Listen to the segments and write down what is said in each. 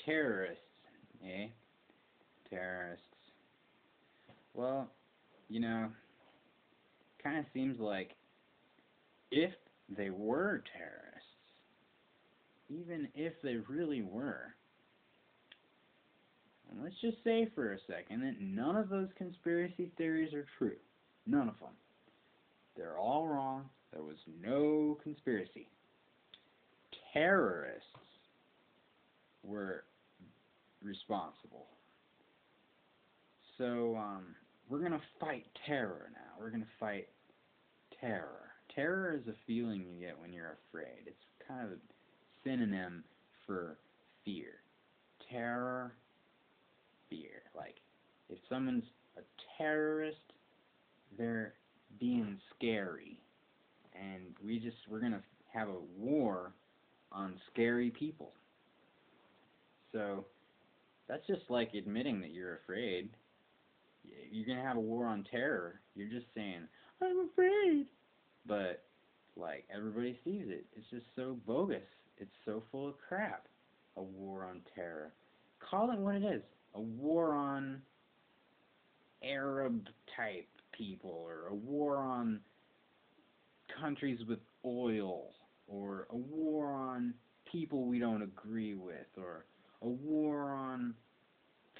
terrorists, eh? Terrorists. Well, you know, kind of seems like if they were terrorists, even if they really were, and let's just say for a second that none of those conspiracy theories are true. None of them. They're all wrong. There was no conspiracy. Terrorists were responsible. So, we're going to fight terror now. We're going to fight terror. Terror is a feeling you get when you're afraid. It's kind of a synonym for fear. Terror, fear. Like, if someone's a terrorist, they're being scary. And we're going to have a war on scary people. So, that's just like admitting that you're afraid. You're going to have a war on terror. You're just saying, I'm afraid. But, like, everybody sees it. It's just so bogus. It's so full of crap. A war on terror. Call it what it is. A war on Arab-type people, or a war on countries with oil, or a war on people we don't agree with, or a war on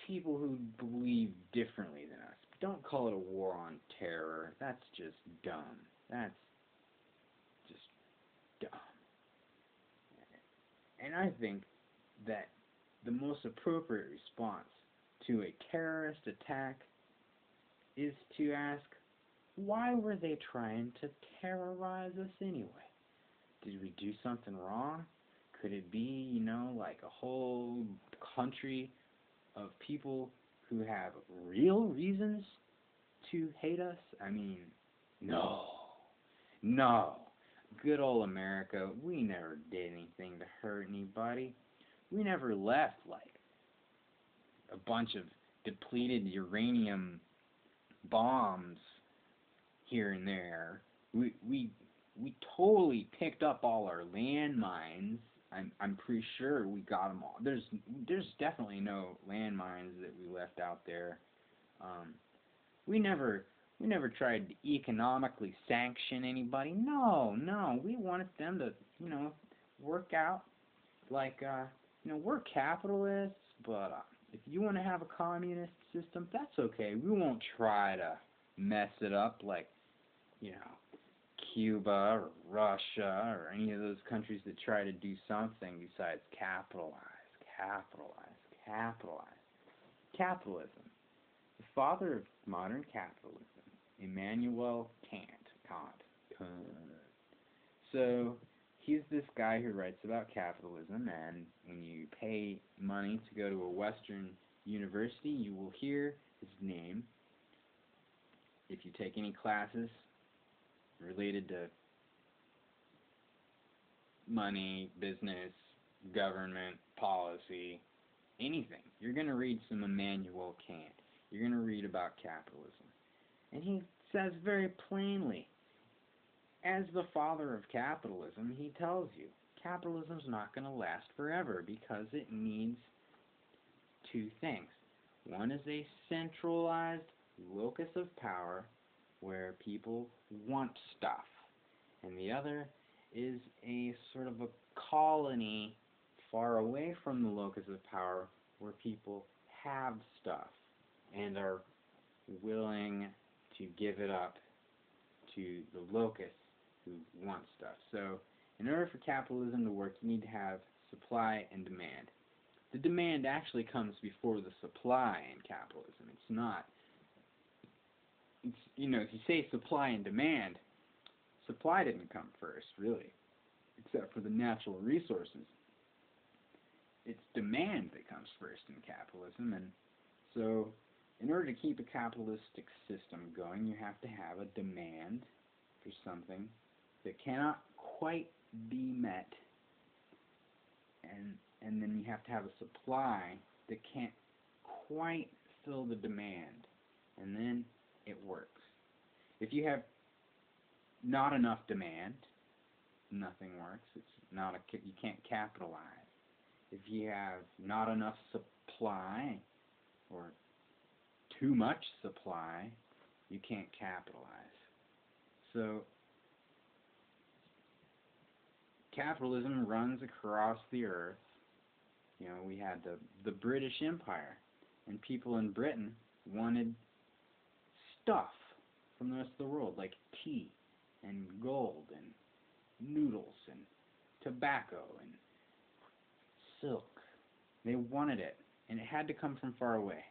people who believe differently than us. Don't call it a war on terror. That's just dumb. That's just dumb. And I think that the most appropriate response to a terrorist attack is to ask, why were they trying to terrorize us anyway? Did we do something wrong? Could it be, like a whole country of people who have real reasons to hate us? I mean, no. No. Good old America, we never did anything to hurt anybody. We never left, like, a bunch of depleted uranium bombs here and there. We totally picked up all our landmines. I'm pretty sure we got them all. There's definitely no landmines that we left out there. We never tried to economically sanction anybody. No, we wanted them to, work out like, we're capitalists, but if you want to have a communist system, that's okay. We won't try to mess it up like, Cuba or Russia or any of those countries that try to do something besides capitalize. Capitalism. The father of modern capitalism, Immanuel Kant. So, he's this guy who writes about capitalism, and when you pay money to go to a Western university, you will hear his name. If you take any classes related to money, business, government, policy, anything, you're going to read some Immanuel Kant. You're going to read about capitalism. And he says very plainly, as the father of capitalism, he tells you, capitalism's not going to last forever because it needs two things. One is a centralized locus of power where people want stuff, and the other is a sort of a colony far away from the locus of power where people have stuff and are willing to give it up to the locus who wants stuff. So, in order for capitalism to work, you need to have supply and demand. The demand actually comes before the supply in capitalism. It's not. It's, if you say supply and demand, supply didn't come first, really, except for the natural resources. It's demand that comes first in capitalism, and so in order to keep a capitalistic system going, you have to have a demand for something that cannot quite be met, and then you have to have a supply that can't quite fill the demand, and then it works. If you have not enough demand, nothing works. It's not you can't capitalize. if you have not enough supply or too much supply, you can't capitalize. So capitalism runs across the earth. You know, we had the British Empire, and people in Britain wanted stuff from the rest of the world, like tea and gold and noodles and tobacco and silk. They wanted it, and it had to come from far away.